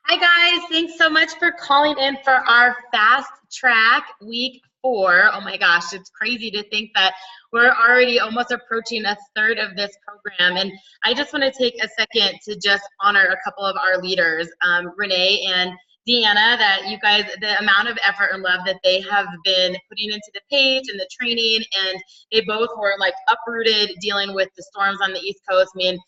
Hi guys, thanks so much for calling in for our fast track week 4. Oh my gosh, it's crazy to think that we're already almost approaching a third of this program. And I just want to take a second to just honor a couple of our leaders, Renee and Deanna, that you guys, the amount of effort and love that they have been putting into the page and the training, and they both were like uprooted dealing with the storms on the East Coast. I mean,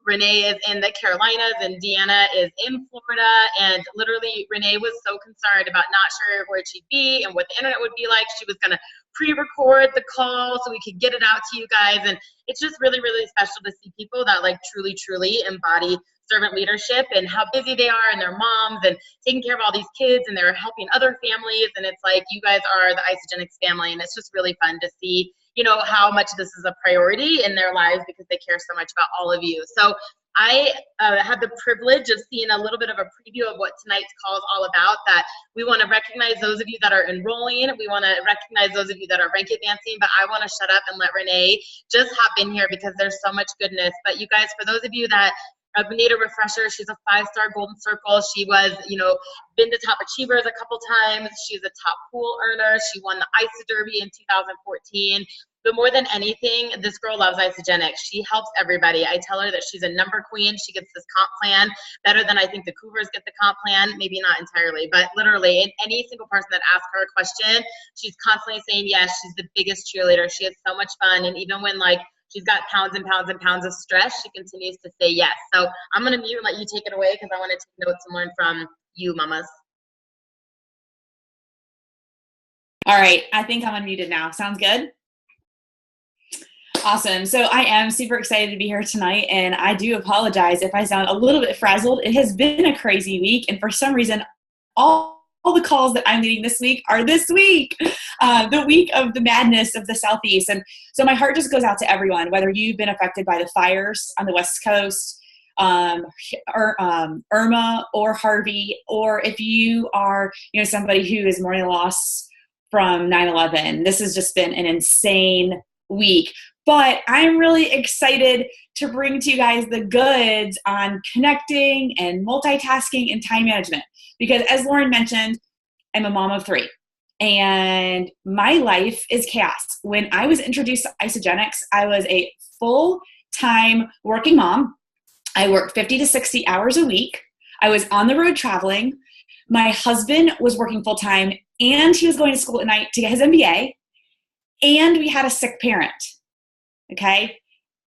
Renee is in the Carolinas and Deanna is in Florida. And literally, Renee was so concerned about not sure where she'd be and what the internet would be like. She was going to pre-record the call so we could get it out to you guys. And it's just really, really special to see people that like truly, truly embody servant leadership and how busy they are and their moms and taking care of all these kids, and they're helping other families. And it's like, you guys are the Isogenics family. And it's just really fun to see, you know, how much this is a priority in their lives because they care so much about all of you. So I had the privilege of seeing a little bit of a preview of what tonight's call is all about, that we want to recognize those of you that are enrolling. We want to recognize those of you that are rank advancing, but I want to shut up and let Renee just hop in here because there's so much goodness. But you guys, for those of you that need a refresher, she's a 5-star Golden Circle. She was, you know, been to Top Achievers a couple times. She's a top pool earner. She won the ISO Derby in 2014. But more than anything, this girl loves Isogenics. She helps everybody. I tell her that she's a number queen. She gets this comp plan better than I think the Cougars get the comp plan. Maybe not entirely, but literally, and any single person that asks her a question, she's constantly saying yes. She's the biggest cheerleader. She has so much fun. And even when like she's got pounds and pounds and pounds of stress, she continues to say yes. So I'm going to mute and let you take it away because I want to take notes and learn from you, mamas. All right, I think I'm unmuted now. Sounds good? Awesome. So I am super excited to be here tonight, and I do apologize if I sound a little bit frazzled. It has been a crazy week, and for some reason, all the calls that I'm leading this week are this week, the week of the madness of the Southeast. And so my heart just goes out to everyone, whether you've been affected by the fires on the West Coast, Irma or Harvey, or if you are, somebody who is mourning loss from 9/11. This has just been an insane week. But I'm really excited to bring to you guys the goods on connecting and multitasking and time management. Because as Lauren mentioned, I'm a mom of 3. And my life is chaos. When I was introduced to Isogenics, I was a full-time working mom. I worked 50 to 60 hours a week. I was on the road traveling. My husband was working full-time, and he was going to school at night to get his MBA. And we had a sick parent. Okay.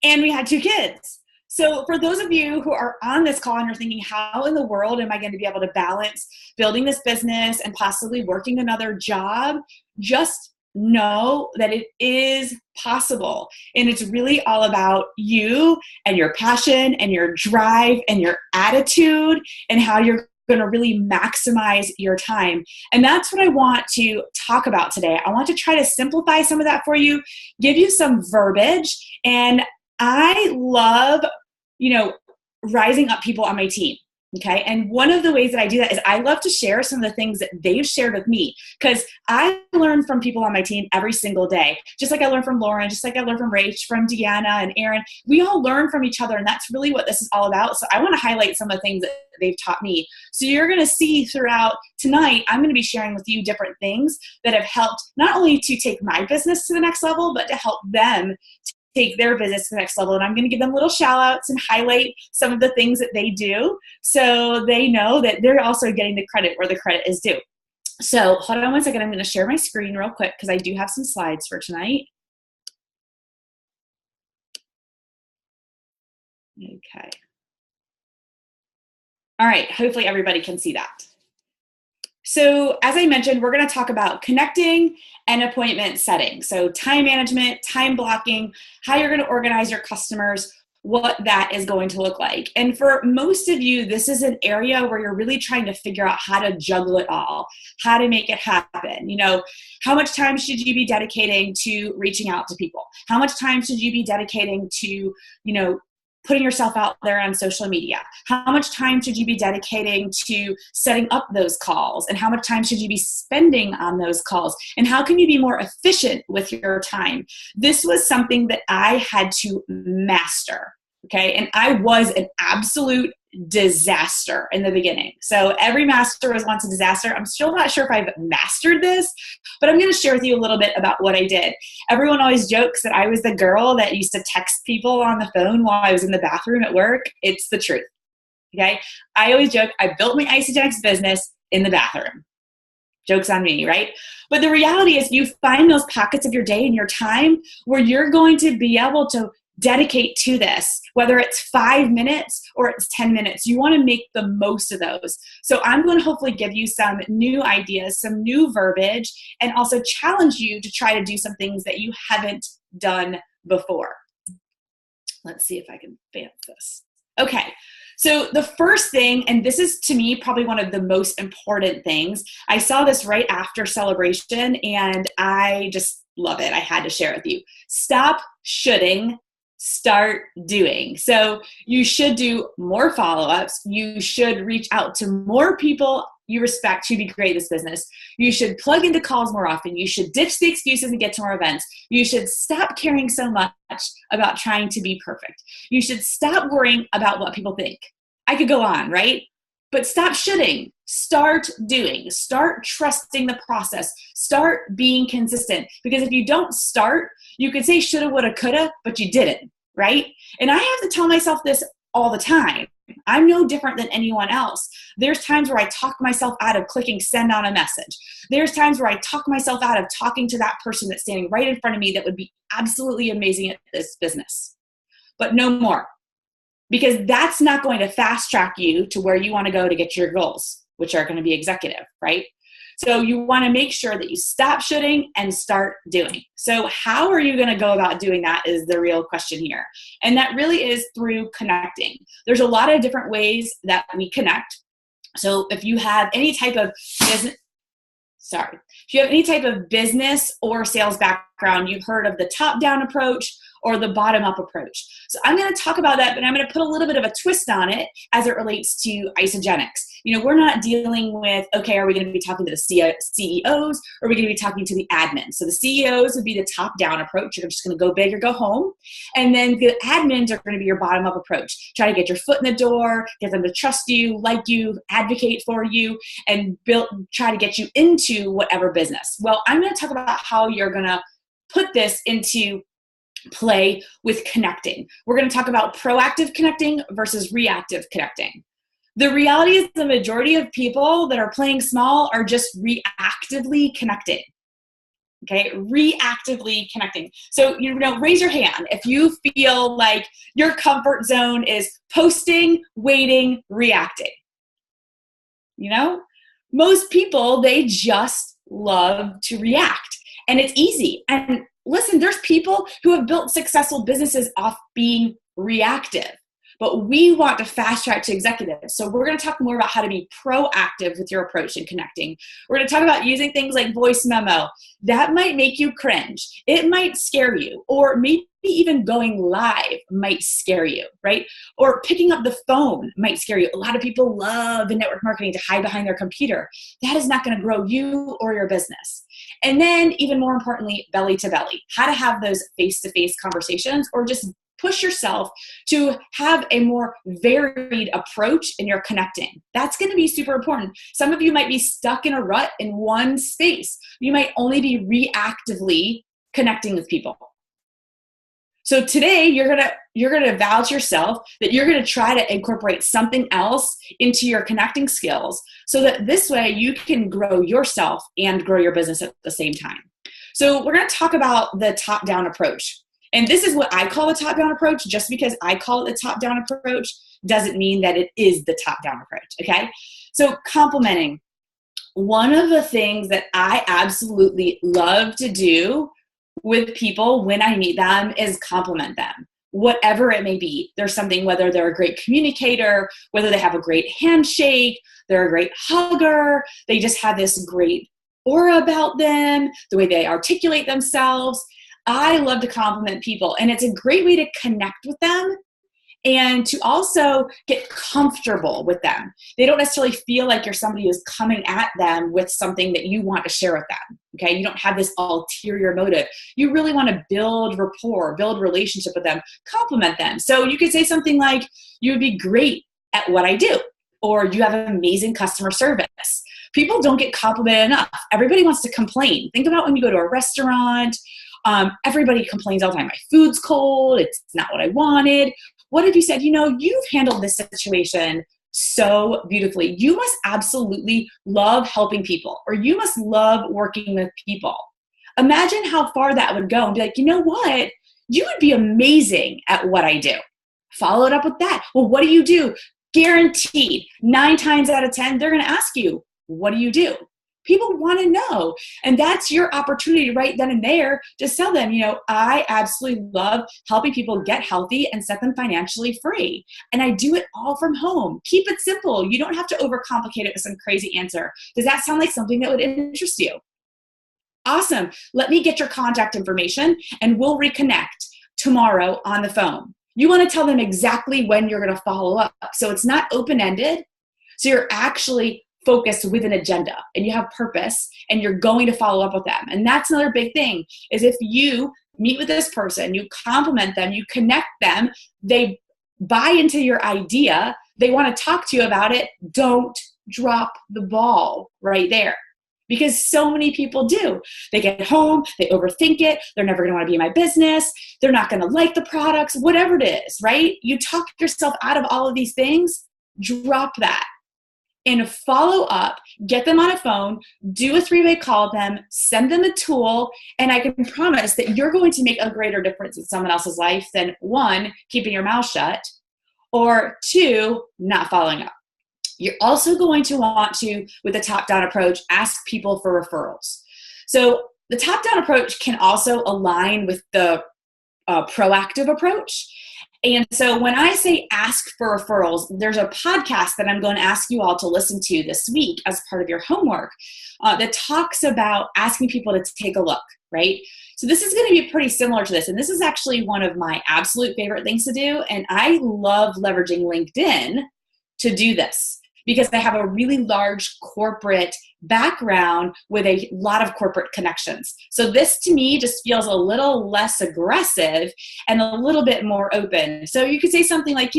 And we had 2 kids. So for those of you who are on this call and are thinking, how in the world am I going to be able to balance building this business and possibly working another job? Just know that it is possible. And it's really all about you and your passion and your drive and your attitude and how you're going to really maximize your time. And that's what I want to talk about today. I want to try to simplify some of that for you, give you some verbiage. And I love, rising up people on my team. Okay. And one of the ways that I do that is I love to share some of the things that they've shared with me, because I learn from people on my team every single day. Just like I learn from Lauren, just like I learn from Rach, from Deanna and Aaron. We all learn from each other, and that's really what this is all about. So I want to highlight some of the things that they've taught me. So you're going to see throughout tonight, I'm going to be sharing with you different things that have helped not only to take my business to the next level, but to help them take their business to the next level. And I'm going to give them little shout outs and highlight some of the things that they do so they know that they're also getting the credit where the credit is due. So hold on one second. I'm going to share my screen real quick because I do have some slides for tonight. Okay. All right. Hopefully everybody can see that. So as I mentioned, we're going to talk about connecting and appointment setting. So time management, time blocking, how you're going to organize your customers, what that is going to look like. And for most of you, this is an area where you're really trying to figure out how to juggle it all, how to make it happen. How much time should you be dedicating to reaching out to people? How much time should you be dedicating to, putting yourself out there on social media? How much time should you be dedicating to setting up those calls? And how much time should you be spending on those calls? And how can you be more efficient with your time? This was something that I had to master. Okay. And I was an absolute disaster in the beginning. So every master was once a disaster. I'm still not sure if I've mastered this, but I'm going to share with you a little bit about what I did. Everyone always jokes that I was the girl that used to text people on the phone while I was in the bathroom at work. It's the truth. Okay. I always joke, I built my Isogenics business in the bathroom. Joke's on me, right? But the reality is you find those pockets of your day and your time where you're going to be able to dedicate to this, whether it's 5 minutes or it's 10 minutes. You want to make the most of those. So I'm going to hopefully give you some new ideas, some new verbiage, and also challenge you to try to do some things that you haven't done before. Let's see if I can advance this. Okay. So the first thing, and this is to me probably one of the most important things, I saw this right after celebration and I just love it. I had to share it with you. Stop shoulding, start doing. So you should do more follow-ups. You should reach out to more people you respect to be great at this business. You should plug into calls more often. You should ditch the excuses and get to more events. You should stop caring so much about trying to be perfect. You should stop worrying about what people think. I could go on, right? But stop shoulding. Start doing. Start trusting the process. Start being consistent. Because if you don't start, you could say shoulda, woulda, coulda, but you didn't, right? And I have to tell myself this all the time. I'm no different than anyone else. There's times where I talk myself out of clicking send on a message. There's times where I talk myself out of talking to that person that's standing right in front of me that would be absolutely amazing at this business. But no more. Because that's not going to fast track you to where you want to go to get your goals, which are going to be executive, right? So you want to make sure that you stop shoulding and start doing. So how are you going to go about doing that is the real question here. And that really is through connecting. There's a lot of different ways that we connect. So if you have any type of business or sales background, you've heard of the top-down approach or the bottom-up approach. So I'm going to talk about that, but I'm going to put a little bit of a twist on it as it relates to Isogenics. You know, we're not dealing with, okay, are we going to be talking to the CEOs or are we going to be talking to the admins? So the CEOs would be the top-down approach. You're just going to go big or go home. And then the admins are going to be your bottom-up approach. Try to get your foot in the door, get them to trust you, like you, advocate for you, and try to get you into whatever business. Well, I'm going to talk about how you're going to put this into play with connecting. We're going to talk about proactive connecting versus reactive connecting. The reality is the majority of people that are playing small are just reactively connecting. Okay, reactively connecting. So, raise your hand if you feel like your comfort zone is posting, waiting, reacting. Most people, they just love to react. And it's easy. And listen, there's people who have built successful businesses off being reactive, but we want to fast track to executive. So we're going to talk more about how to be proactive with your approach in connecting. We're going to talk about using things like voice memo. That might make you cringe. It might scare you, or maybe even going live might scare you, right? Or picking up the phone might scare you. A lot of people love in network marketing to hide behind their computer. That is not going to grow you or your business. And then even more importantly, belly to belly, how to have those face-to-face conversations or just push yourself to have a more varied approach in your connecting. That's going to be super important. Some of you might be stuck in a rut in one space. You might only be reactively connecting with people. So today you're gonna vow to yourself that you're gonna try to incorporate something else into your connecting skills so that this way you can grow yourself and grow your business at the same time. So we're gonna talk about the top-down approach. And this is what I call the top-down approach. Just because I call it the top-down approach doesn't mean that it is the top-down approach, okay? So complimenting. One of the things that I absolutely love to do with people when I meet them is compliment them, whatever it may be. There's something, whether they're a great communicator, whether they have a great handshake, they're a great hugger, they just have this great aura about them, the way they articulate themselves. I love to compliment people, and it's a great way to connect with them and to also get comfortable with them. They don't necessarily feel like you're somebody who's coming at them with something that you want to share with them. Okay, you don't have this ulterior motive. You really want to build rapport, build relationship with them, compliment them. So you could say something like, you would be great at what I do, or you have amazing customer service. People don't get complimented enough. Everybody wants to complain. Think about when you go to a restaurant. Everybody complains all the time. My food's cold. It's not what I wanted. What if you said, you've handled this situation so beautifully. You must absolutely love helping people, or you must love working with people. Imagine how far that would go and be like, you know what? You would be amazing at what I do. Follow it up with that. Well, what do you do? Guaranteed 9 times out of 10, they're going to ask you, what do you do? People want to know. And that's your opportunity right then and there to tell them, I absolutely love helping people get healthy and set them financially free. And I do it all from home. Keep it simple. You don't have to overcomplicate it with some crazy answer. Does that sound like something that would interest you? Awesome. Let me get your contact information and we'll reconnect tomorrow on the phone. You want to tell them exactly when you're going to follow up. So it's not open-ended. So you're actually focused with an agenda and you have purpose and you're going to follow up with them. And that's another big thing is if you meet with this person, you compliment them, you connect them, they buy into your idea, they want to talk to you about it, don't drop the ball right there. Because so many people do. They get home, they overthink it, they're never going to want to be in my business, they're not going to like the products, whatever it is, right? You talk yourself out of all of these things, drop that. And follow up, get them on a phone, do a 3-way call with them, send them a tool, and I can promise that you're going to make a greater difference in someone else's life than 1, keeping your mouth shut, or 2, not following up. You're also going to want to, with the top-down approach, ask people for referrals. So the top-down approach can also align with the proactive approach. And so when I say ask for referrals, there's a podcast that I'm going to ask you all to listen to this week as part of your homework that talks about asking people to take a look, right? So this is going to be pretty similar to this. And this is actually one of my absolute favorite things to do. And I love leveraging LinkedIn to do this because I have a really large corporate background with a lot of corporate connections. So this to me just feels a little less aggressive and a little bit more open. So you could say something like,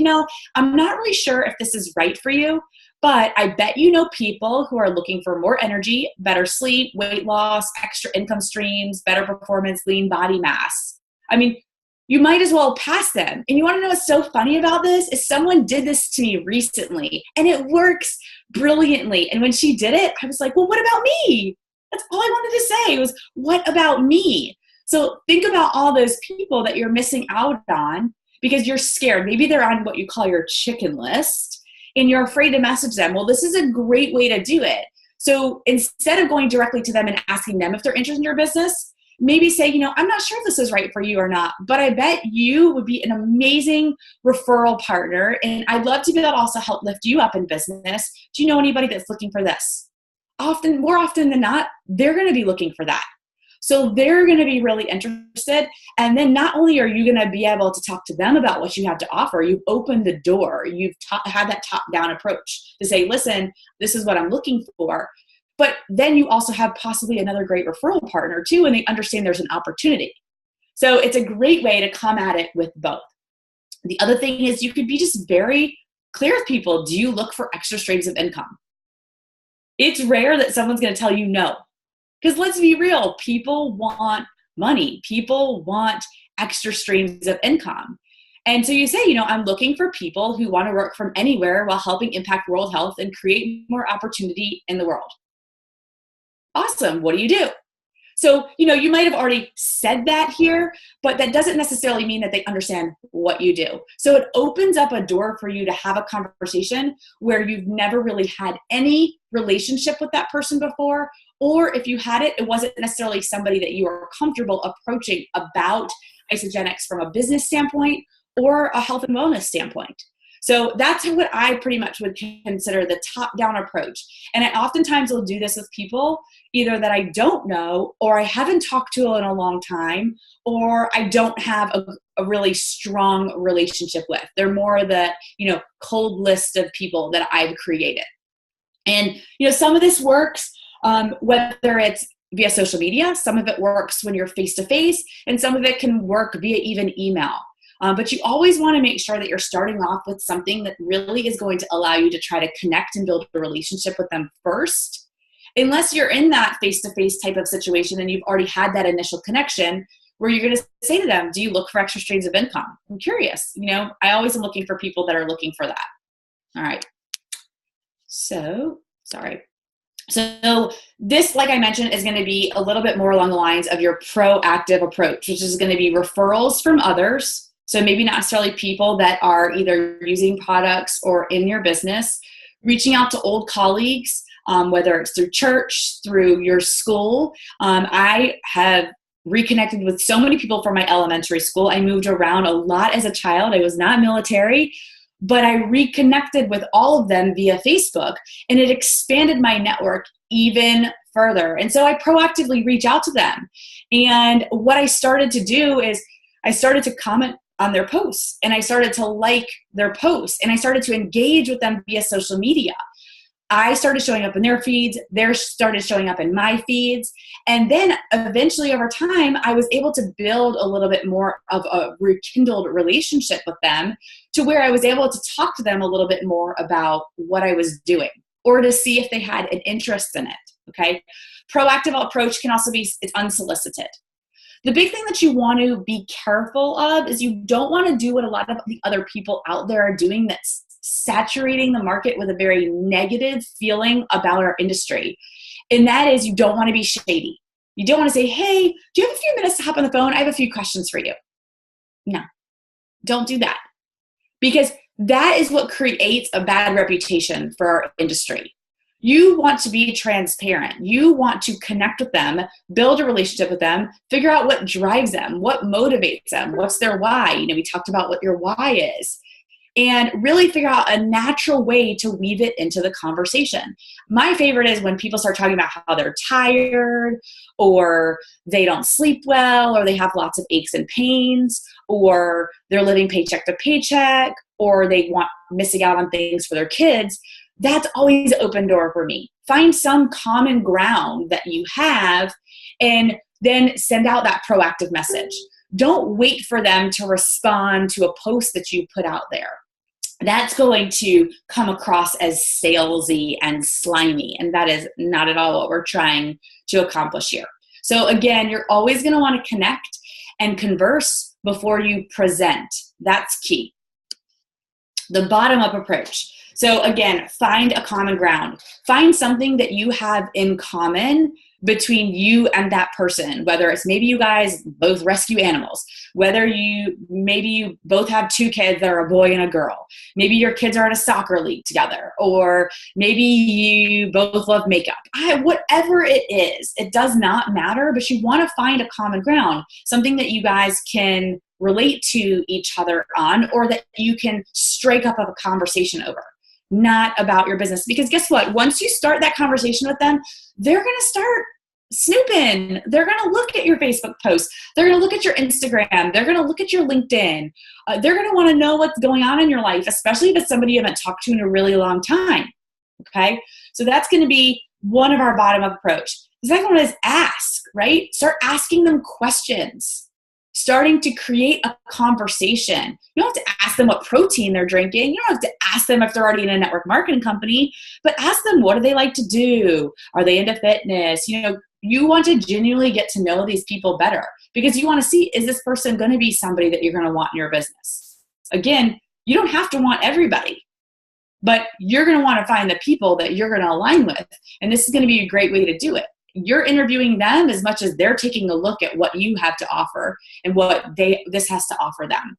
I'm not really sure if this is right for you, but I bet you know people who are looking for more energy, better sleep, weight loss, extra income streams, better performance, lean body mass. I mean, you might as well pass them. And you want to know what's so funny about this is someone did this to me recently and it works brilliantly. And when she did it, I was like, well, what about me? That's all I wanted to say was, what about me? So think about all those people that you're missing out on because you're scared. Maybe they're on what you call your chicken list and you're afraid to message them. Well, this is a great way to do it. So instead of going directly to them and asking them if they're interested in your business, maybe say, I'm not sure if this is right for you or not, but I bet you would be an amazing referral partner. And I'd love to be able to also help lift you up in business. Do you know anybody that's looking for this? More often than not, they're going to be looking for that. So they're going to be really interested. And then not only are you going to be able to talk to them about what you have to offer, you've opened the door. You've had that top-down approach to say, listen, this is what I'm looking for. But then you also have possibly another great referral partner too, and they understand there's an opportunity. So it's a great way to come at it with both. The other thing is you could be just very clear with people. Do you look for extra streams of income? It's rare that someone's going to tell you no. Because let's be real, people want money. People want extra streams of income. And so you say, I'm looking for people who want to work from anywhere while helping impact world health and create more opportunity in the world. Awesome. What do you do? So, you might have already said that here, but that doesn't necessarily mean that they understand what you do. So it opens up a door for you to have a conversation where you've never really had any relationship with that person before, or if you had it, it wasn't necessarily somebody that you are comfortable approaching about isogenics from a business standpoint or a health and wellness standpoint. So that's what I pretty much would consider the top-down approach. And I oftentimes will do this with people either that I don't know or I haven't talked to in a long time or I don't have a really strong relationship with. They're more the, cold list of people that I've created. And, some of this works, whether it's via social media. Some of it works when you're face-to-face, and some of it can work via even email. But you always want to make sure that you're starting off with something that really is going to allow you to try to connect and build a relationship with them first. Unless you're in that face-to-face type of situation and you've already had that initial connection where you're going to say to them, do you look for extra streams of income? I'm curious. I always am looking for people that are looking for that. All right. So this, like I mentioned, is going to be a little bit more along the lines of your proactive approach, which is going to be referrals from others. So maybe not necessarily people that are either using products or in your business, reaching out to old colleagues, whether it's through church, through your school. I have reconnected with so many people from my elementary school. I moved around a lot as a child. I was not military, but I reconnected with all of them via Facebook, and it expanded my network even further. And so I proactively reach out to them. And what I started to do is I started to comment on their posts, and I started to like their posts, and I started to engage with them via social media. I started showing up in their feeds, they started showing up in my feeds, and then eventually over time, I was able to build a little bit more of a rekindled relationship with them to where I was able to talk to them a little bit more about what I was doing or to see if they had an interest in it, okay? Proactive approach can also be it's unsolicited. The big thing that you want to be careful of is you don't want to do what a lot of the other people out there are doing that's saturating the market with a very negative feeling about our industry. And that is you don't want to be shady. You don't want to say, hey, do you have a few minutes to hop on the phone? I have a few questions for you. No, don't do that. Because that is what creates a bad reputation for our industry. You want to be transparent. You want to connect with them, build a relationship with them, figure out what drives them, what motivates them, what's their why. We talked about what your why is. And really figure out a natural way to weave it into the conversation. My favorite is when people start talking about how they're tired, or they don't sleep well, or they have lots of aches and pains, or they're living paycheck to paycheck, or they want missing out on things for their kids. That's always an open door for me. Find some common ground that you have and then send out that proactive message. Don't wait for them to respond to a post that you put out there. That's going to come across as salesy and slimy, and that is not at all what we're trying to accomplish here. So again, you're always going to want to connect and converse before you present. That's key. The bottom-up approach. So again, find a common ground. Find something that you have in common between you and that person, whether it's maybe you guys both rescue animals, whether maybe you both have two kids that are a boy and a girl, maybe your kids are in a soccer league together, or maybe you both love makeup. Whatever it is, it does not matter, but you want to find a common ground, something that you guys can relate to each other on, or that you can strike up a conversation over. Not about your business. Because guess what? Once you start that conversation with them, they're going to start snooping. They're going to look at your Facebook posts. They're going to look at your Instagram. They're going to look at your LinkedIn. They're going to want to know what's going on in your life, especially if it's somebody you haven't talked to in a really long time. Okay? So that's going to be one of our bottom-up approach. The second one is ask, right? Start asking them questions. Starting to create a conversation. You don't have to ask them what protein they're drinking. You don't have to ask them if they're already in a network marketing company, but ask them, what do they like to do? Are they into fitness? You want to genuinely get to know these people better because you want to see, is this person going to be somebody that you're going to want in your business? Again, you don't have to want everybody, but you're going to want to find the people that you're going to align with. And this is going to be a great way to do it. You're interviewing them as much as they're taking a look at what you have to offer and what this has to offer them.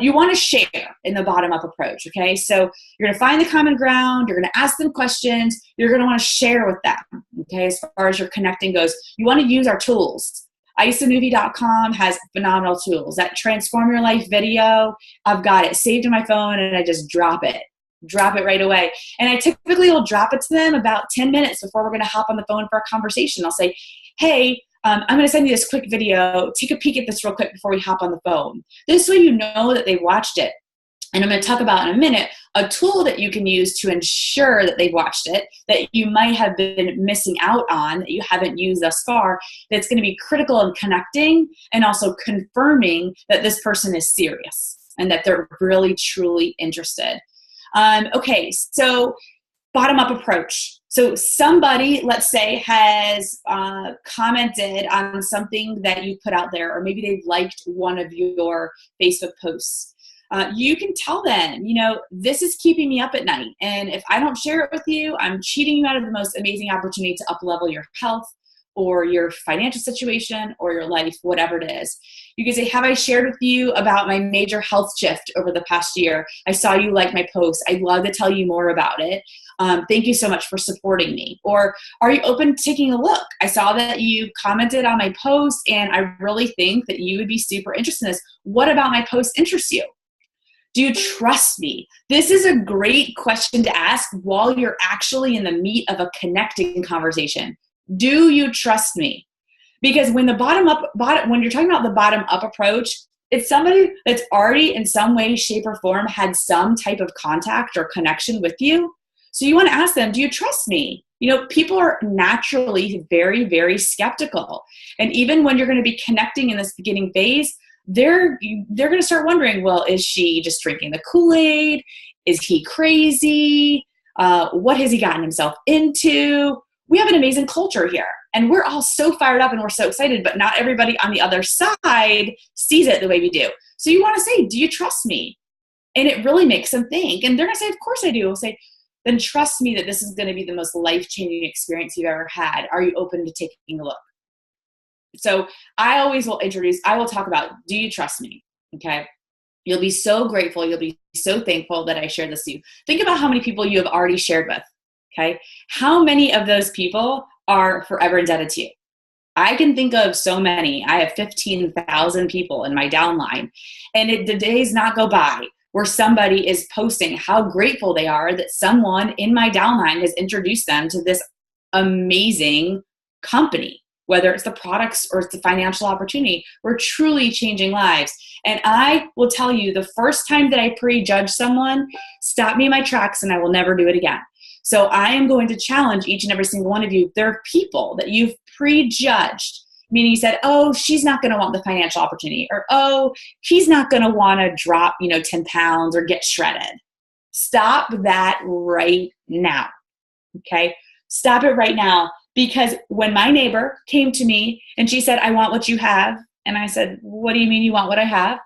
You want to share in the bottom-up approach, okay? So you're going to find the common ground. You're going to ask them questions. You're going to want to share with them, okay, as far as your connecting goes. You want to use our tools. isamovie.com has phenomenal tools. That Transform Your Life video, I've got it saved in my phone, and I just drop it right away. And I typically will drop it to them about 10 minutes before we're going to hop on the phone for a conversation. I'll say, hey, I'm going to send you this quick video. Take a peek at this real quick before we hop on the phone. This way you know that they watched it. And I'm going to talk about in a minute a tool that you can use to ensure that they've watched it, that you might have been missing out on, that you haven't used thus far, that's going to be critical in connecting and also confirming that this person is serious and that they're really, truly interested. Okay, so bottom-up approach. So somebody, let's say, has commented on something that you put out there, or maybe they've liked one of your Facebook posts. You can tell them, this is keeping me up at night. And if I don't share it with you, I'm cheating you out of the most amazing opportunity to up-level your health or your financial situation or your life, whatever it is. You can say, have I shared with you about my major health shift over the past year? I saw you like my post. I'd love to tell you more about it. Thank you so much for supporting me. Or are you open to taking a look? I saw that you commented on my post and I really think that you would be super interested in this. What about my post interests you? Do you trust me? This is a great question to ask while you're actually in the meat of a connecting conversation. Do you trust me? Because when you're talking about the bottom up approach, it's somebody that's already in some way, shape, or form had some type of contact or connection with you. So you want to ask them, do you trust me? People are naturally very, very skeptical. And even when you're going to be connecting in this beginning phase, they're going to start wondering, well, is she just drinking the Kool-Aid? Is he crazy? What has he gotten himself into? We have an amazing culture here, and we're all so fired up and we're so excited, but not everybody on the other side sees it the way we do. So you want to say, do you trust me? And it really makes them think. And they're going to say, of course I do. We'll say, then trust me that this is going to be the most life-changing experience you've ever had. Are you open to taking a look? So I will talk about, do you trust me? Okay. You'll be so grateful. You'll be so thankful that I shared this with you. Think about how many people you have already shared with. Okay. How many of those people are forever indebted to you? I can think of so many. I have 15,000 people in my downline, and the days not go by where somebody is posting how grateful they are that someone in my downline has introduced them to this amazing company. Whether it's the products or it's the financial opportunity, we're truly changing lives. And I will tell you, the first time that I prejudge someone, stop me in my tracks and I will never do it again. So I am going to challenge each and every single one of you. There are people that you've prejudged, meaning you said, oh, she's not going to want the financial opportunity, or oh, he's not going to want to drop 10 pounds or get shredded. Stop that right now. Okay? Stop it right now. Because when my neighbor came to me and she said, I want what you have. And I said, what do you mean you want what I have?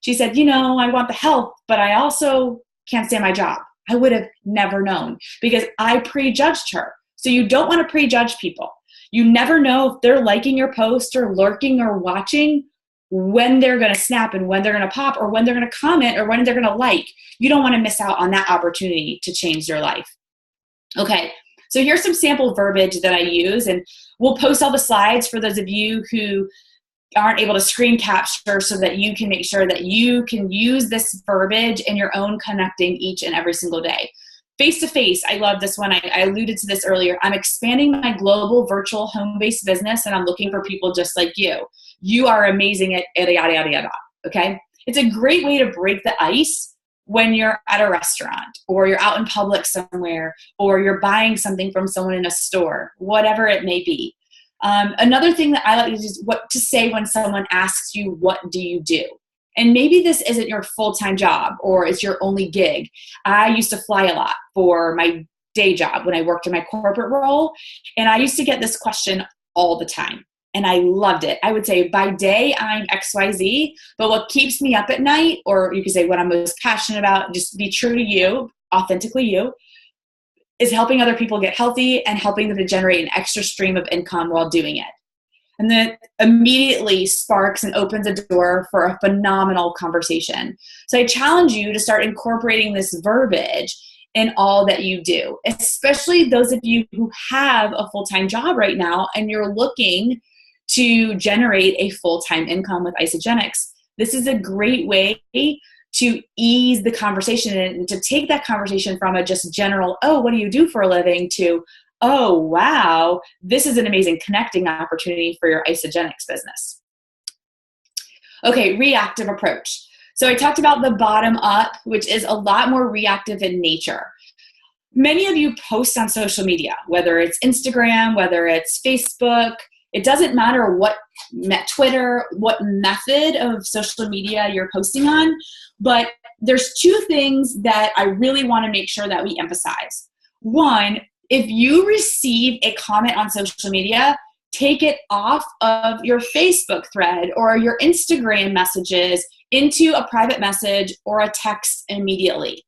She said, I want the health, but I also can't stand my job. I would have never known because I prejudged her. So you don't want to prejudge people. You never know if they're liking your post or lurking or watching, when they're going to snap and when they're going to pop or when they're going to comment or when they're going to like. You don't want to miss out on that opportunity to change your life. Okay. So here's some sample verbiage that I use, and we'll post all the slides for those of you who aren't able to screen capture so that you can make sure that you can use this verbiage in your own connecting each and every single day. Face-to-face, I love this one. I alluded to this earlier. I'm expanding my global virtual home-based business, and I'm looking for people just like you. You are amazing at yada, yada, yada, yada, okay? It's a great way to break the ice when you're at a restaurant or you're out in public somewhere or you're buying something from someone in a store, whatever it may be. Another thing that I like is what to say when someone asks you, what do you do? And maybe this isn't your full-time job or it's your only gig. I used to fly a lot for my day job when I worked in my corporate role. And I used to get this question all the time. And I loved it. I would say by day I'm XYZ, but what keeps me up at night, or you could say what I'm most passionate about, just be true to you, authentically you, is helping other people get healthy and helping them to generate an extra stream of income while doing it. And then immediately sparks and opens a door for a phenomenal conversation. So I challenge you to start incorporating this verbiage in all that you do, especially those of you who have a full-time job right now and you're looking to generate a full-time income with Isagenix. This is a great way to ease the conversation and to take that conversation from a just general, oh, what do you do for a living, to, oh, wow, this is an amazing connecting opportunity for your Isagenix business. Okay, reactive approach. So I talked about the bottom up, which is a lot more reactive in nature. Many of you post on social media, whether it's Instagram, whether it's Facebook. It doesn't matter what Twitter, what method of social media you're posting on, but there's two things that I really want to make sure that we emphasize. One, if you receive a comment on social media, take it off of your Facebook thread or your Instagram messages into a private message or a text immediately.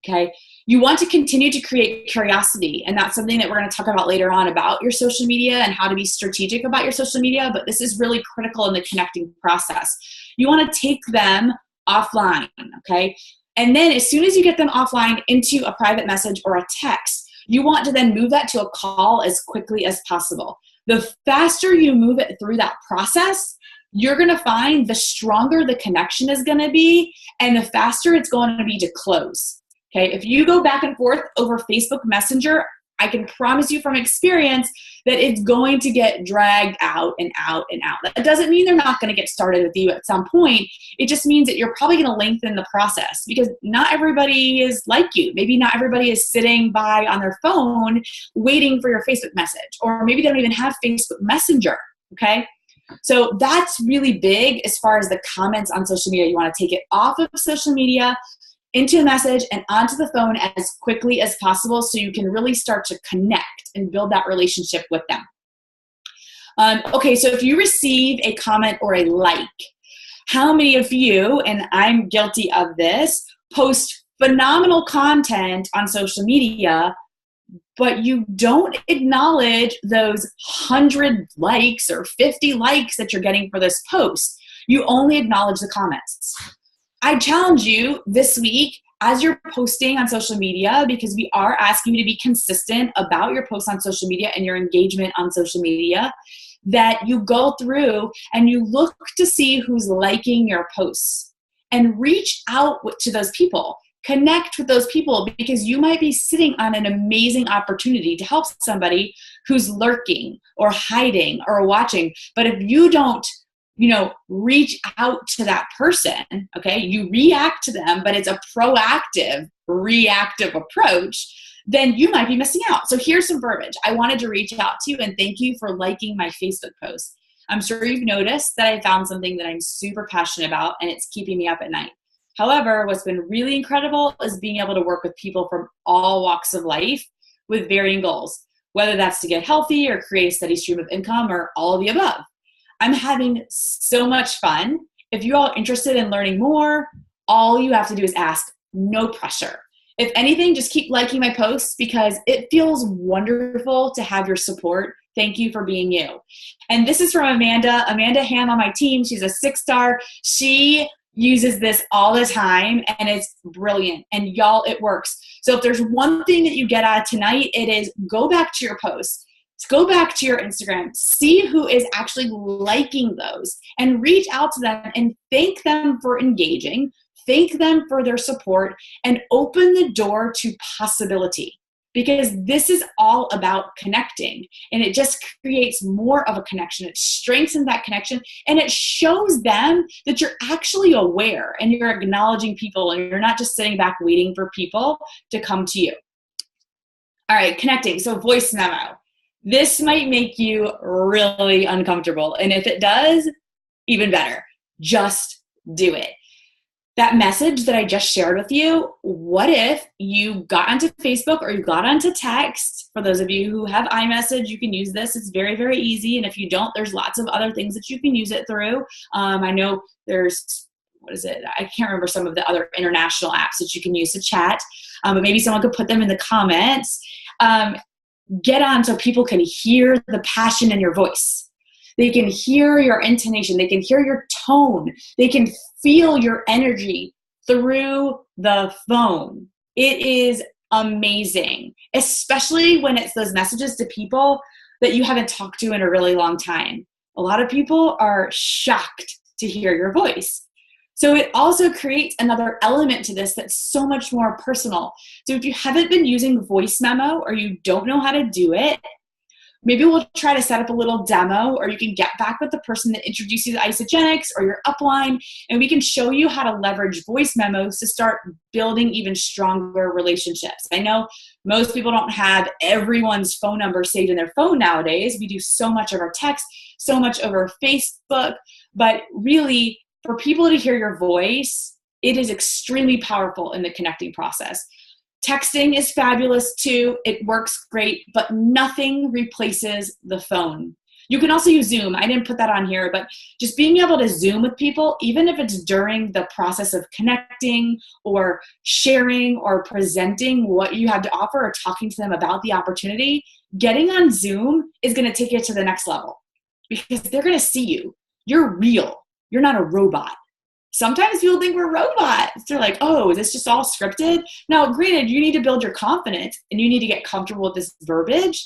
Okay? You want to continue to create curiosity, and that's something that we're going to talk about later on about your social media and how to be strategic about your social media, but this is really critical in the connecting process. You want to take them offline, okay? And then as soon as you get them offline into a private message or a text, you want to then move that to a call as quickly as possible. The faster you move it through that process, you're going to find the stronger the connection is going to be and the faster it's going to be to close. Okay, if you go back and forth over Facebook Messenger, I can promise you from experience that it's going to get dragged out and out and out. That doesn't mean they're not going to get started with you at some point. It just means that you're probably going to lengthen the process because not everybody is like you. Maybe not everybody is sitting by on their phone waiting for your Facebook message, or maybe they don't even have Facebook Messenger, okay? So that's really big as far as the comments on social media. You want to take it off of social media, into a message, and onto the phone as quickly as possible so you can really start to connect and build that relationship with them. Okay, so if you receive a comment or a like, how many of you, and I'm guilty of this, post phenomenal content on social media, but you don't acknowledge those 100 likes or 50 likes that you're getting for this post? You only acknowledge the comments. I challenge you this week as you're posting on social media, because we are asking you to be consistent about your posts on social media and your engagement on social media, that you go through and you look to see who's liking your posts and reach out to those people. Connect with those people because you might be sitting on an amazing opportunity to help somebody who's lurking or hiding or watching. But if you don't reach out to that person, okay, you react to them, but it's a proactive, reactive approach, then you might be missing out. So here's some verbiage. I wanted to reach out to you and thank you for liking my Facebook post. I'm sure you've noticed that I found something that I'm super passionate about and it's keeping me up at night. However, what's been really incredible is being able to work with people from all walks of life with varying goals, whether that's to get healthy or create a steady stream of income or all of the above. I'm having so much fun. If you're all interested in learning more, all you have to do is ask, no pressure. If anything, just keep liking my posts because it feels wonderful to have your support. Thank you for being you. And this is from Amanda Ham on my team. She's a 6-star. She uses this all the time and it's brilliant. And y'all, it works. So if there's one thing that you get out of tonight, it is go back to your posts. Go back to your Instagram, see who is actually liking those, and reach out to them and thank them for engaging, thank them for their support, and open the door to possibility. Because this is all about connecting, and it just creates more of a connection. It strengthens that connection, and it shows them that you're actually aware and you're acknowledging people, and you're not just sitting back waiting for people to come to you. All right, connecting. So voice memo. This might make you really uncomfortable. And if it does, even better. Just do it. That message that I just shared with you, what if you got onto Facebook or you got onto text? For those of you who have iMessage, you can use this. It's very, very easy. And if you don't, there's lots of other things that you can use it through. I know there's, I can't remember some of the other international apps that you can use to chat. But maybe someone could put them in the comments. Get on so people can hear the passion in your voice. They can hear your intonation. They can hear your tone. They can feel your energy through the phone. It is amazing, especially when it's those messages to people that you haven't talked to in a really long time. A lot of people are shocked to hear your voice. So it also creates another element to this that's so much more personal. So if you haven't been using voice memo or you don't know how to do it, maybe we'll try to set up a little demo, or you can get back with the person that introduced you to Isagenix or your upline, and we can show you how to leverage voice memos to start building even stronger relationships. I know most people don't have everyone's phone number saved in their phone nowadays. We do so much over text, so much over Facebook, but really for people to hear your voice, it is extremely powerful in the connecting process. Texting is fabulous too. It works great, but nothing replaces the phone. You can also use Zoom. I didn't put that on here, but just being able to Zoom with people, even if it's during the process of connecting or sharing or presenting what you have to offer or talking to them about the opportunity, getting on Zoom is going to take it to the next level because they're going to see you. You're real. You're not a robot. Sometimes people think we're robots. They're like, oh, is this just all scripted? Now, granted, you need to build your confidence and you need to get comfortable with this verbiage,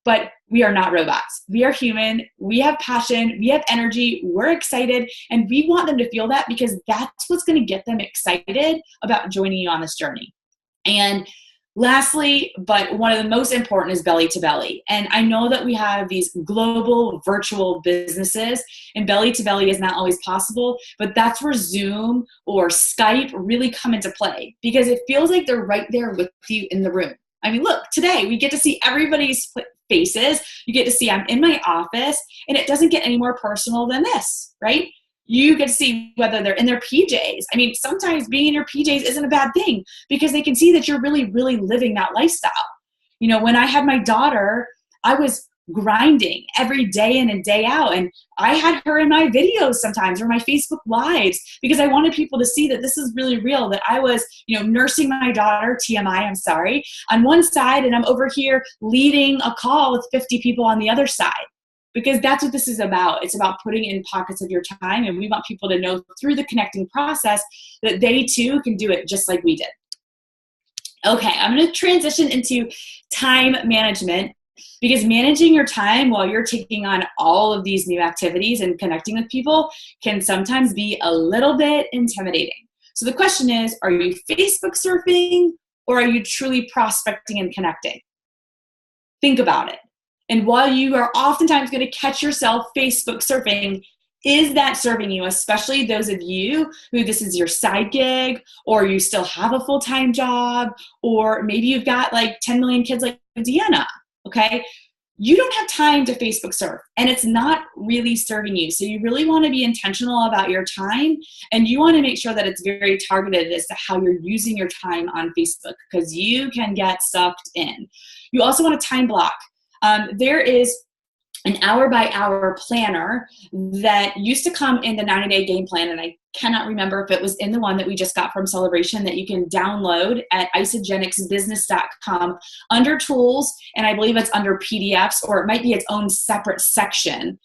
but we are not robots. We are human. We have passion. We have energy. We're excited. And we want them to feel that because that's what's going to get them excited about joining you on this journey. And lastly, but one of the most important is belly to belly. And I know that we have these global virtual businesses and belly to belly is not always possible, but that's where Zoom or Skype really come into play because it feels like they're right there with you in the room. I mean, look, today we get to see everybody's faces. You get to see I'm in my office and it doesn't get any more personal than this, right? You get to see whether they're in their PJs. I mean, sometimes being in your PJs isn't a bad thing because they can see that you're really, really living that lifestyle. You know, when I had my daughter, I was grinding every day in and day out. And I had her in my videos sometimes or my Facebook lives because I wanted people to see that this is really real, that I was, nursing my daughter, TMI, I'm sorry, on one side, and I'm over here leading a call with 50 people on the other side. Because that's what this is about. It's about putting in pockets of your time, and we want people to know through the connecting process that they too can do it just like we did. Okay, I'm going to transition into time management because managing your time while you're taking on all of these new activities and connecting with people can sometimes be a little bit intimidating. So the question is, are you Facebook surfing or are you truly prospecting and connecting? Think about it. And while you are oftentimes going to catch yourself Facebook surfing, is that serving you, especially those of you who this is your side gig or you still have a full-time job or maybe you've got like 10 million kids like Deanna, okay? You don't have time to Facebook surf and it's not really serving you. So you really want to be intentional about your time and you want to make sure that it's very targeted as to how you're using your time on Facebook because you can get sucked in. You also want to time block. There is an hour-by-hour planner that used to come in the 90-day game plan, and I cannot remember if it was in the one that we just got from Celebration that you can download at isagenixbusiness.com under tools, and I believe it's under PDFs, or it might be its own separate section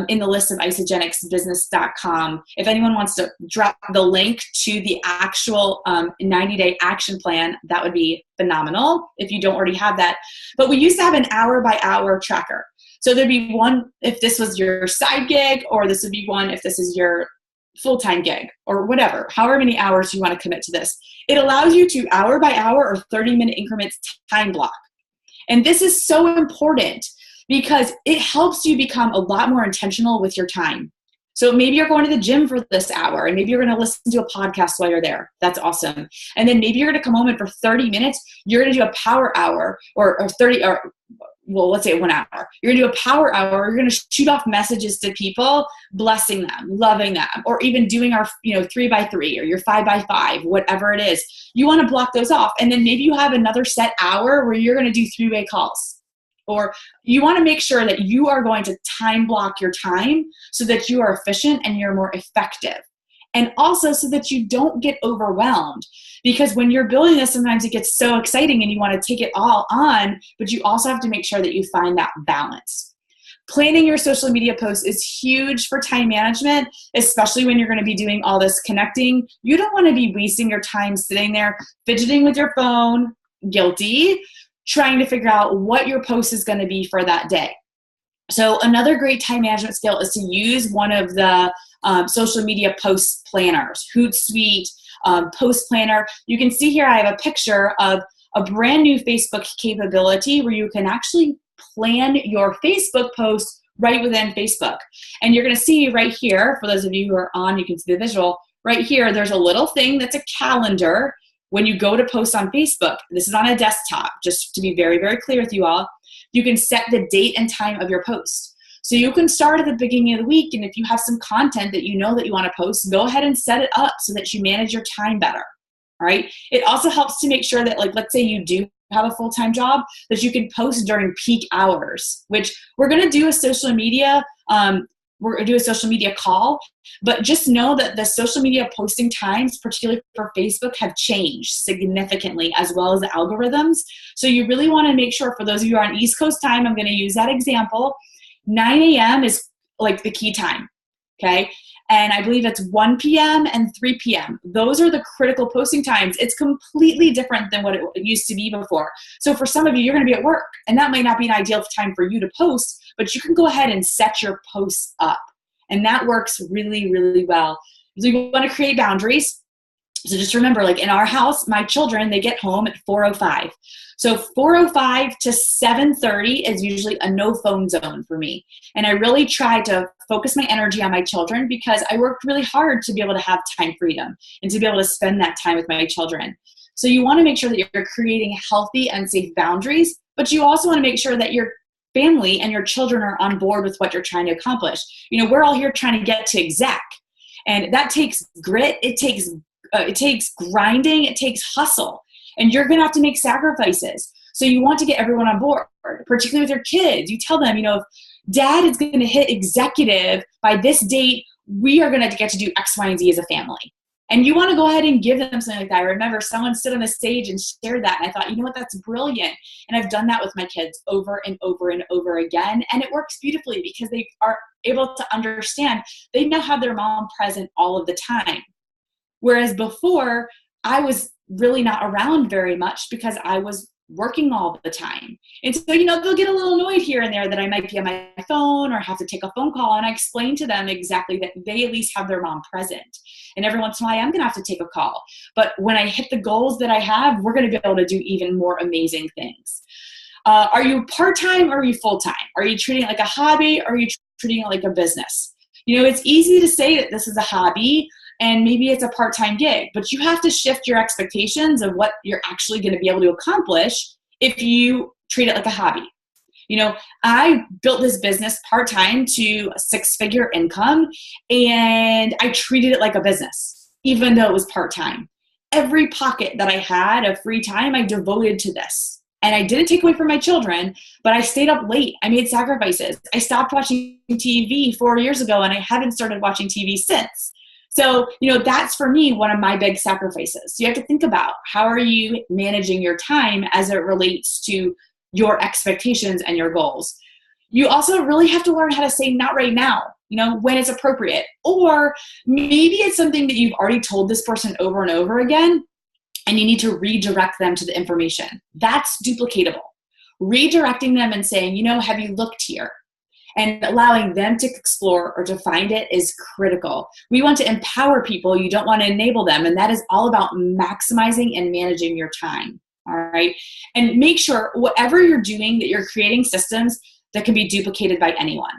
in the list of isagenixbusiness.com. If anyone wants to drop the link to the actual 90-day action plan, that would be phenomenal if you don't already have that. But we used to have an hour-by-hour tracker. So there'd be one if this was your side gig, or this would be one if this is your full-time gig, or whatever, however many hours you want to commit to this. It allows you to hour by hour or 30-minute increments time block. And this is so important because it helps you become a lot more intentional with your time. So maybe you're going to the gym for this hour and maybe you're going to listen to a podcast while you're there. That's awesome. And then maybe you're going to come home and for 30 minutes, you're going to do a power hour or 30 or well, let's say 1 hour. You're going to do a power hour. You're going to shoot off messages to people, blessing them, loving them, or even doing our 3x3 or your 5x5, whatever it is. You want to block those off. And then maybe you have another set hour where you're going to do 3-way calls. Or you want to make sure that you are going to time block your time so that you are efficient and you're more effective. And also so that you don't get overwhelmed. Because when you're building this, sometimes it gets so exciting and you want to take it all on, but you also have to make sure that you find that balance. Planning your social media posts is huge for time management, especially when you're going to be doing all this connecting. You don't want to be wasting your time sitting there fidgeting with your phone, guilty, trying to figure out what your post is going to be for that day. So another great time management skill is to use one of the social media post planners, Hootsuite, Post Planner. You can see here I have a picture of a brand new Facebook capability where you can actually plan your Facebook posts right within Facebook. And you're going to see right here, for those of you who are on, you can see the visual. Right here, there's a little thing that's a calendar when you go to post on Facebook. This is on a desktop, just to be very, very clear with you all. You can set the date and time of your post. So you can start at the beginning of the week, and if you have some content that you know that you want to post, go ahead and set it up so that you manage your time better, all right? It also helps to make sure that, like, let's say you do have a full-time job, that you can post during peak hours, which we're going to do a social media, we're going to do a social media call, but just know that the social media posting times, particularly for Facebook, have changed significantly, as well as the algorithms. So you really want to make sure, for those of you who are on East Coast time, I'm going to use that example. 9 a.m. is like the key time, okay? And I believe it's 1 p.m. and 3 p.m. Those are the critical posting times. It's completely different than what it used to be before. So for some of you, you're going to be at work, and that might not be an ideal time for you to post, but you can go ahead and set your posts up. And that works really, really well. So you want to create boundaries. So just remember, like in our house, my children, they get home at 4:05. So 4:05 to 7:30 is usually a no phone zone for me. And I really try to focus my energy on my children because I worked really hard to be able to have time freedom and to be able to spend that time with my children. So you want to make sure that you're creating healthy and safe boundaries, but you also want to make sure that your family and your children are on board with what you're trying to accomplish. You know, we're all here trying to get to exec, and that takes grit, it takes grinding, it takes hustle, and you're going to have to make sacrifices. So you want to get everyone on board, particularly with your kids. You tell them, you know, if dad is going to hit executive by this date, we are going to get to do X, Y, and Z as a family. And you want to go ahead and give them something like that. I remember someone stood on the stage and shared that, and I thought, you know what, that's brilliant. And I've done that with my kids over and over and over again, and it works beautifully because they are able to understand they now have their mom present all of the time. Whereas before, I was really not around very much because I was working all the time. And so, you know, they'll get a little annoyed here and there that I might be on my phone or have to take a phone call. And I explain to them exactly that they at least have their mom present. And every once in a while, I'm going to have to take a call. But when I hit the goals that I have, we're going to be able to do even more amazing things. Are you part-time or are you full-time? Are you treating it like a hobby or are you treating it like a business? You know, it's easy to say that this is a hobby and maybe it's a part-time gig, but you have to shift your expectations of what you're actually going to be able to accomplish if you treat it like a hobby. You know, I built this business part-time to a 6-figure income, and I treated it like a business, even though it was part-time. Every pocket that I had of free time, I devoted to this. And I didn't take away from my children, but I stayed up late. I made sacrifices. I stopped watching TV 4 years ago, and I haven't started watching TV since. So, you know, that's for me one of my big sacrifices. So you have to think about how are you managing your time as it relates to your expectations and your goals. You also really have to learn how to say not right now, you know, when it's appropriate. Or maybe it's something that you've already told this person over and over again, and you need to redirect them to the information. That's duplicatable. Redirecting them and saying, you know, have you looked here? And allowing them to explore or to find it is critical. We want to empower people. You don't want to enable them. And that is all about maximizing and managing your time. All right. And make sure whatever you're doing that you're creating systems that can be duplicated by anyone.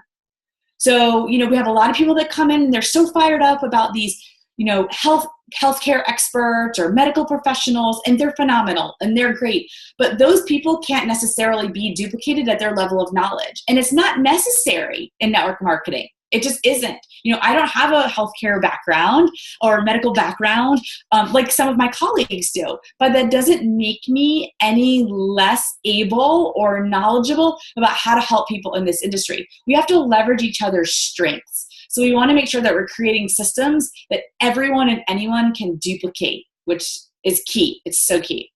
So, you know, we have a lot of people that come in and they're so fired up about these, you know, healthcare experts or medical professionals, and they're phenomenal and they're great. But those people can't necessarily be duplicated at their level of knowledge. And it's not necessary in network marketing. It just isn't. You know, I don't have a healthcare background or a medical background like some of my colleagues do, but that doesn't make me any less able or knowledgeable about how to help people in this industry. We have to leverage each other's strengths. So we want to make sure that we're creating systems that everyone and anyone can duplicate, which is key. It's so key.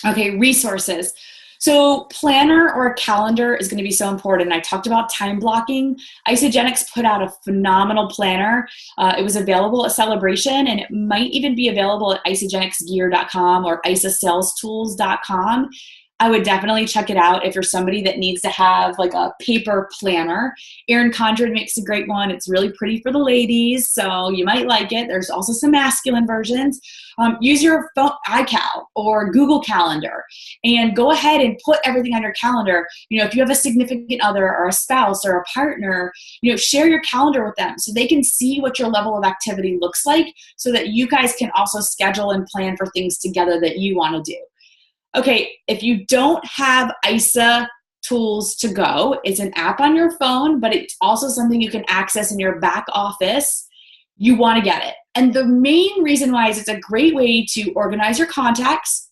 Okay, resources. So planner or a calendar is going to be so important. I talked about time blocking. Isagenix put out a phenomenal planner. It was available at Celebration, and it might even be available at isagenixgear.com or isasalestools.com. I would definitely check it out if you're somebody that needs to have like a paper planner. Erin Condren makes a great one. It's really pretty for the ladies, so you might like it. There's also some masculine versions. Use your phone, iCal or Google Calendar, and go ahead and put everything on your calendar. If you have a significant other or a spouse or a partner, share your calendar with them so they can see what your level of activity looks like, so that you guys can also schedule and plan for things together that you want to do. Okay, if you don't have ISA tools to go, it's an app on your phone, but it's also something you can access in your back office. You want to get it. And the main reason why is it's a great way to organize your contacts,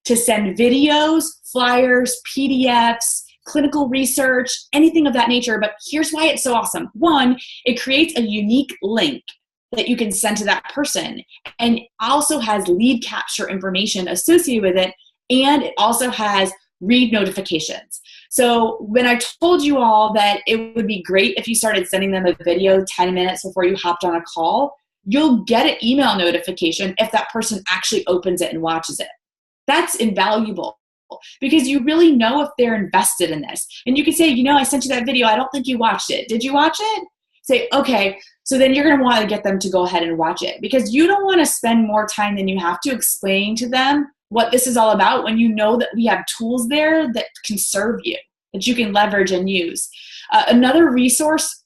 to send videos, flyers, PDFs, clinical research, anything of that nature. But here's why it's so awesome. One, it creates a unique link that you can send to that person, and also has lead capture information associated with it, and it also has read notifications. So when I told you all that it would be great if you started sending them a video 10 minutes before you hopped on a call, you'll get an email notification if that person actually opens it and watches it. That's invaluable, because you really know if they're invested in this. And you can say, I sent you that video. I don't think you watched it. Did you watch it? Say, okay. So then you're going to want to get them to go ahead and watch it, because you don't want to spend more time than you have to explaining to them what this is all about, when you know that we have tools there that can serve you, that you can leverage and use. Another resource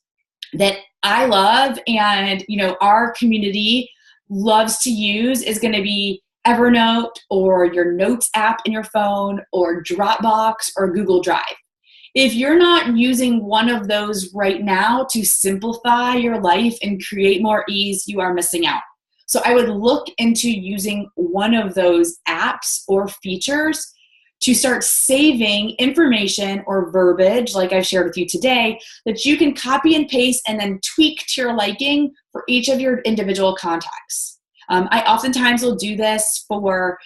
that I love and our community loves to use is going to be Evernote, or your Notes app in your phone, or Dropbox, or Google Drive. If you're not using one of those right now to simplify your life and create more ease, you are missing out. So I would look into using one of those apps or features to start saving information or verbiage, like I've shared with you today, that you can copy and paste and then tweak to your liking for each of your individual contacts. I oftentimes will do this for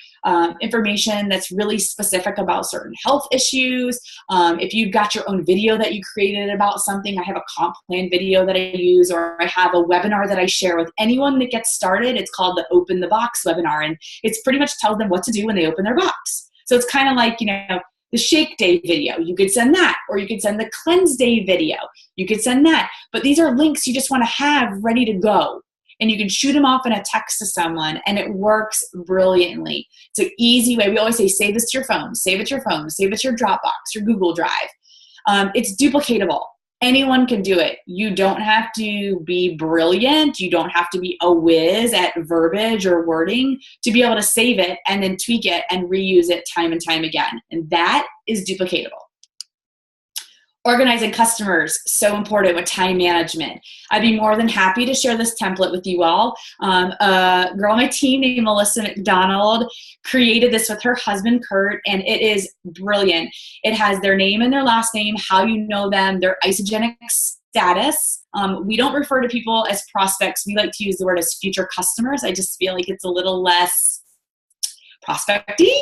information that's really specific about certain health issues. If you've got your own video that you created about something, I have a comp plan video that I use, or I have a webinar that I share with anyone that gets started. It's called the Open the Box webinar, and it's pretty much tells them what to do when they open their box. So it's kind of like, the shake day video, you could send that, or you could send the cleanse day video, you could send that. But these are links you just want to have ready to go. And you can shoot them off in a text to someone, and it works brilliantly. It's an easy way. We always say, save this to your phone, save it to your phone, save it to your Dropbox, your Google Drive. It's duplicatable. Anyone can do it. You don't have to be brilliant. You don't have to be a whiz at verbiage or wording to be able to save it and then tweak it and reuse it time and time again. And that is duplicatable. Organizing customers, so important with time management. I'd be more than happy to share this template with you all. A girl on my team named Melissa McDonald created this with her husband, Kurt, and it is brilliant. It has their name and their last name, how you know them, their isogenic status. We don't refer to people as prospects. We like to use the word as future customers. I just feel like it's a little less prospecty.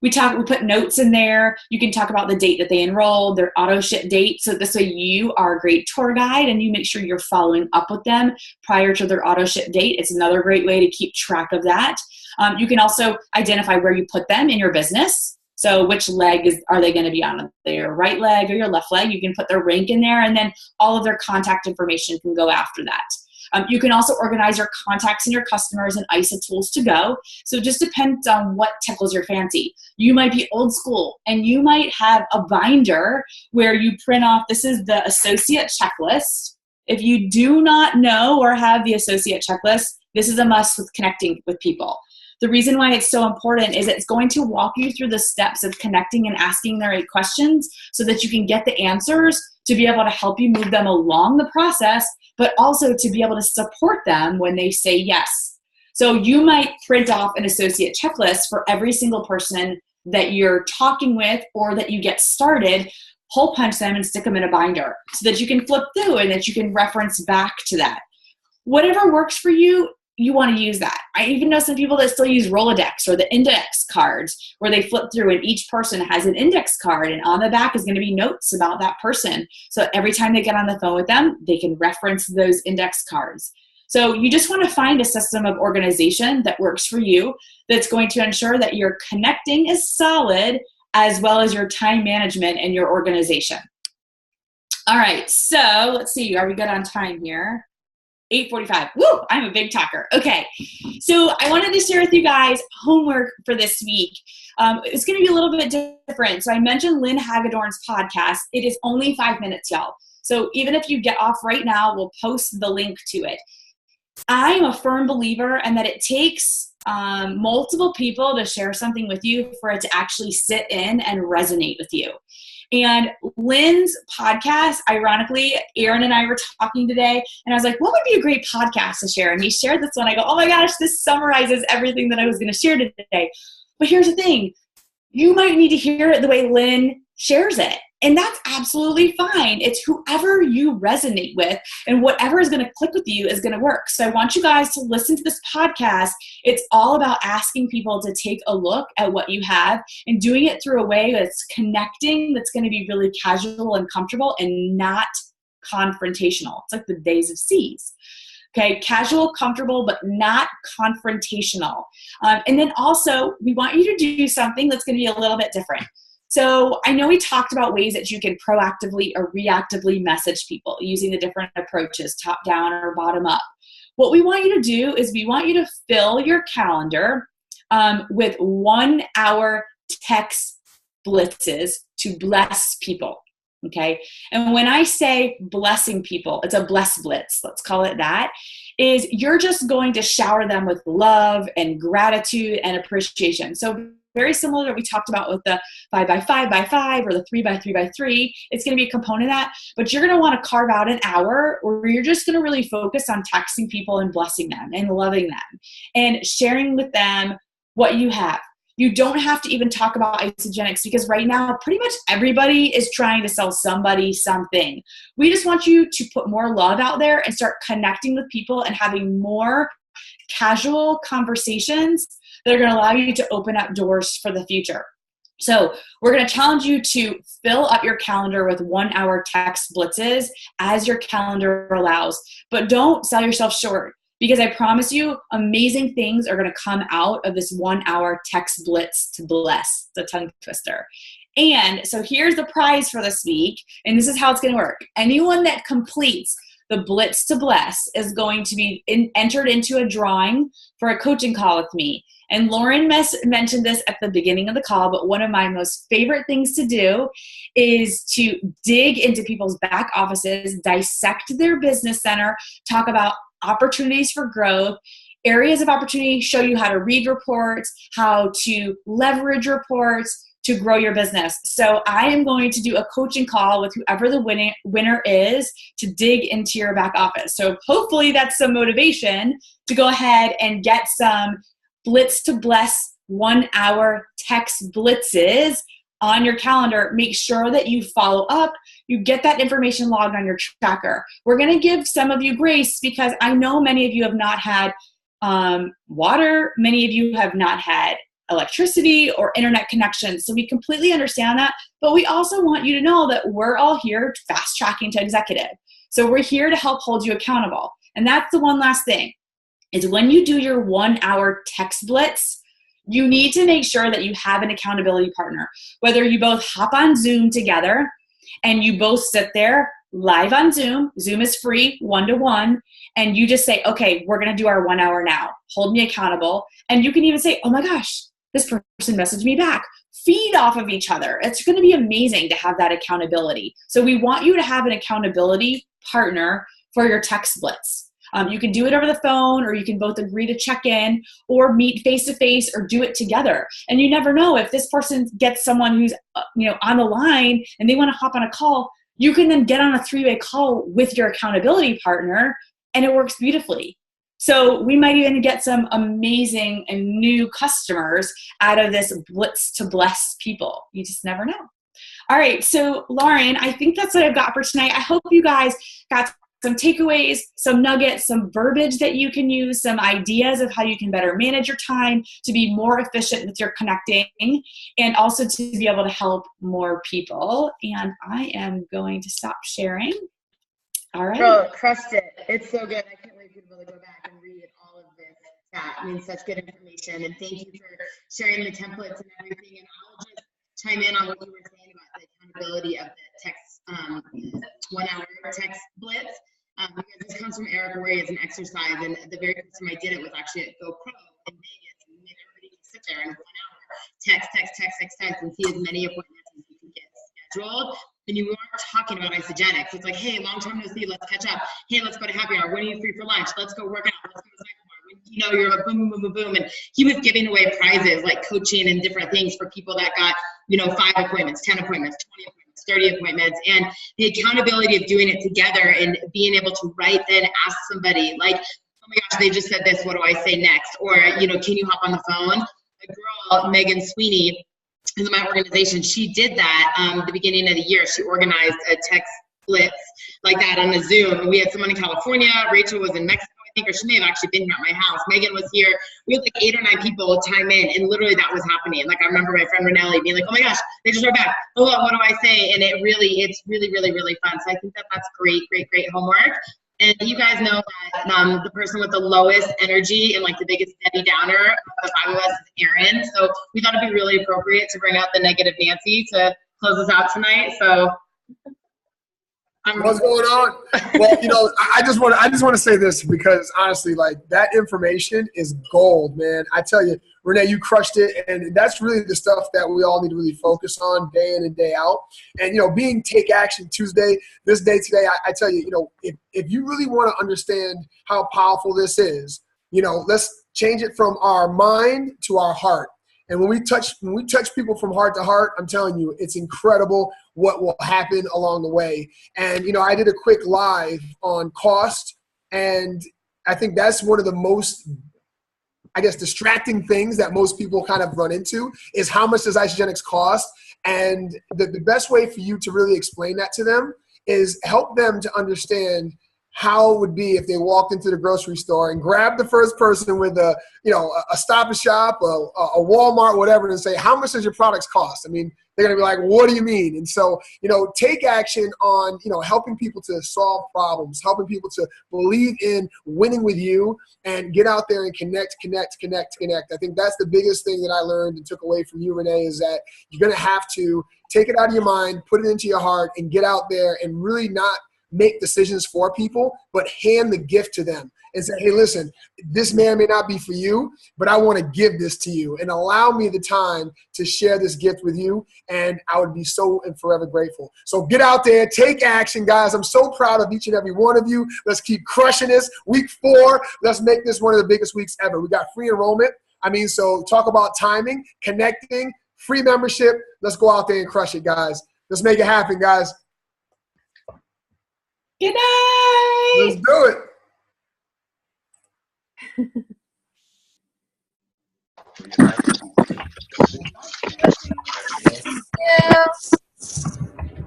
We put notes in there. You can talk about the date that they enrolled, their auto ship date. So this way you are a great tour guide and you make sure you're following up with them prior to their auto ship date. It's another great way to keep track of that. You can also identify where you put them in your business. So which leg are they going to be on, their right leg or your left leg? You can put their rank in there, and then all of their contact information can go after that. You can also organize your contacts and your customers in ISA tools to go. So it just depends on what tickles your fancy. You might be old school and you might have a binder where you print off, this is the associate checklist. If you do not know or have the associate checklist, this is a must with connecting with people. The reason why it's so important is it's going to walk you through the steps of connecting and asking the right questions so that you can get the answers to be able to help you move them along the process, but also to be able to support them when they say yes. So you might print off an associate checklist for every single person that you're talking with or that you get started, hole punch them and stick them in a binder so that you can flip through and that you can reference back to that. Whatever works for you, you want to use that. I even know some people that still use Rolodex or the index cards where they flip through and each person has an index card and on the back is going to be notes about that person. So every time they get on the phone with them, they can reference those index cards. So you just want to find a system of organization that works for you, that's going to ensure that your connecting is solid, as well as your time management and your organization. All right, so let's see, are we good on time here? 8:45. Woo, I'm a big talker. Okay, so I wanted to share with you guys homework for this week. It's going to be a little bit different. So I mentioned Lynn Hagedorn's podcast. It is only 5 minutes, y'all. So even if you get off right now, we'll post the link to it. I'm a firm believer in that it takes multiple people to share something with you for it to actually sit in and resonate with you. And Lynn's podcast, ironically, Aaron and I were talking today, and I was like, what would be a great podcast to share? And he shared this one. I go, oh my gosh, this summarizes everything that I was going to share today. But here's the thing. You might need to hear it the way Lynn shares it. And that's absolutely fine. It's whoever you resonate with, and whatever is going to click with you is going to work. So I want you guys to listen to this podcast. It's all about asking people to take a look at what you have and doing it through a way that's connecting, that's going to be really casual and comfortable and not confrontational. It's like the days of C's. Okay, casual, comfortable, but not confrontational. And then also, we want you to do something that's going to be a little bit different. So I know we talked about ways that you can proactively or reactively message people using the different approaches, top down or bottom up. What we want you to do is we want you to fill your calendar with 1 hour text blitzes to bless people. Okay. And when I say blessing people, it's a bless blitz, let's call it that, is you're just going to shower them with love and gratitude and appreciation. So very similar to what we talked about with the 5x5x5 or the 3x3x3. It's going to be a component of that, but you're going to want to carve out an hour where you're just going to really focus on texting people and blessing them and loving them and sharing with them what you have. You don't have to even talk about isogenics, because right now pretty much everybody is trying to sell somebody something. We just want you to put more love out there and start connecting with people and having more casual conversations that are going to allow you to open up doors for the future. So we're going to challenge you to fill up your calendar with 1 hour text blitzes as your calendar allows, but don't sell yourself short, because I promise you amazing things are going to come out of this 1 hour text blitz to bless. It's a tongue twister. And so here's the prize for this week, and this is how it's going to work. Anyone that completes the Blitz to Bless is going to be entered into a drawing for a coaching call with me. And Lauren mentioned this at the beginning of the call, but one of my most favorite things to do is to dig into people's back offices, dissect their business center, talk about opportunities for growth, areas of opportunity, show you how to read reports, how to leverage reports, to grow your business. So I am going to do a coaching call with whoever the winner is to dig into your back office. So hopefully that's some motivation to go ahead and get some Blitz to Bless 1 hour text blitzes on your calendar. Make sure that you follow up. You get that information logged on your tracker. We're going to give some of you grace because I know many of you have not had water. Many of you have not had electricity or internet connection. So we completely understand that, but we also want you to know that we're all here fast tracking to executive. So we're here to help hold you accountable. And that's the one last thing, is when you do your 1 hour text blitz, you need to make sure that you have an accountability partner, whether you both hop on Zoom together and you both sit there live on Zoom. Zoom is free, 1-to-1, and you just say, okay, we're going to do our 1 hour now. Hold me accountable. And you can even say, oh my gosh, this person messaged me back. Feed off of each other. It's going to be amazing to have that accountability. So we want you to have an accountability partner for your text blitz. You can do it over the phone, or you can both agree to check in or meet face-to-face or do it together. And you never know, if this person gets someone who's on the line and they want to hop on a call, you can then get on a 3-way call with your accountability partner, and it works beautifully. So we might even get some amazing and new customers out of this Blitz to Bless people. You just never know. All right, so Lauren, I think that's what I've got for tonight. I hope you guys got some takeaways, some nuggets, some verbiage that you can use, some ideas of how you can better manage your time to be more efficient with your connecting, and also to be able to help more people. And I am going to stop sharing. All right. Girl, crushed it. It's so good. I can't wait for the people to go back and read all of this chat. I mean, such good information. And thank you for sharing the templates and everything. And I'll just chime in on what you were saying about the accountability of the text, 1 hour text blitz. Because this comes from Eric Worre as an exercise. And the very first time I did it was actually at GoPro in Vegas. And everybody can sit there in 1 hour, text, and see as many appointments as you can get scheduled. And you weren't talking about isogenics. It's like, hey, long time no see, let's catch up. Hey, let's go to happy hour. When are you free for lunch? Let's go work out. Let's go to cycle bar. You're like boom, boom, boom, boom, boom. And he was giving away prizes like coaching and different things for people that got, 5 appointments, 10 appointments, 20 appointments, 30 appointments. And the accountability of doing it together and being able to right then ask somebody like, oh my gosh, they just said this, what do I say next? Or, can you hop on the phone? A girl, Megan Sweeney, in my organization, she did that the beginning of the year. She organized a text blitz like that on a Zoom. And we had someone in California. Rachel was in Mexico, I think, or she may have actually been here at my house. Megan was here. We had like 8 or 9 people chime in, and literally that was happening. Like I remember my friend Renee being like, oh my gosh, they just wrote back. Oh, what do I say? And it's really, really, really fun. So I think that's great homework. And you guys know that the person with the lowest energy and like the biggest Debbie Downer of the 5 of us is Erin. So we thought it'd be really appropriate to bring out the negative Nancy to close us out tonight. So what's going on? Well, I just want to say this because honestly, like that information is gold, man. I tell you, Renee, you crushed it, and that's really the stuff that we all need to really focus on day in and day out. And being Take Action Tuesday, this day today, I tell you, if you really want to understand how powerful this is, let's change it from our mind to our heart. And when we touch people from heart to heart, I'm telling you, it's incredible what will happen along the way. And, I did a quick live on cost, and I think that's one of the most, distracting things that most people kind of run into is how much does isogenics cost? And the best way for you to really explain that to them is help them to understand how it would be if they walked into the grocery store and grabbed the first person with a Stop and Shop, a Walmart, whatever, and say, how much does your products cost? I mean, they're going to be like, what do you mean? And so, take action on, helping people to solve problems, helping people to believe in winning with you and get out there and connect. I think that's the biggest thing that I learned and took away from you, Renee, is that you're going to have to take it out of your mind, put it into your heart, and get out there and really not make decisions for people, but hand the gift to them and say, hey, listen, this may or may not be for you, but I want to give this to you and allow me the time to share this gift with you. And I would be so and forever grateful. So get out there, take action, guys. I'm so proud of each and every one of you. Let's keep crushing this. Week 4, let's make this one of the biggest weeks ever. We got free enrollment. So talk about timing, connecting, free membership. Let's go out there and crush it, guys. Let's make it happen, guys. Good night. Let's do it.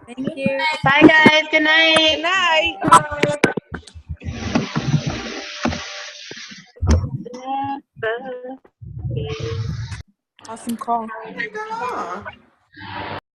Thank you. Bye, guys. Good night. Awesome call. Oh my God.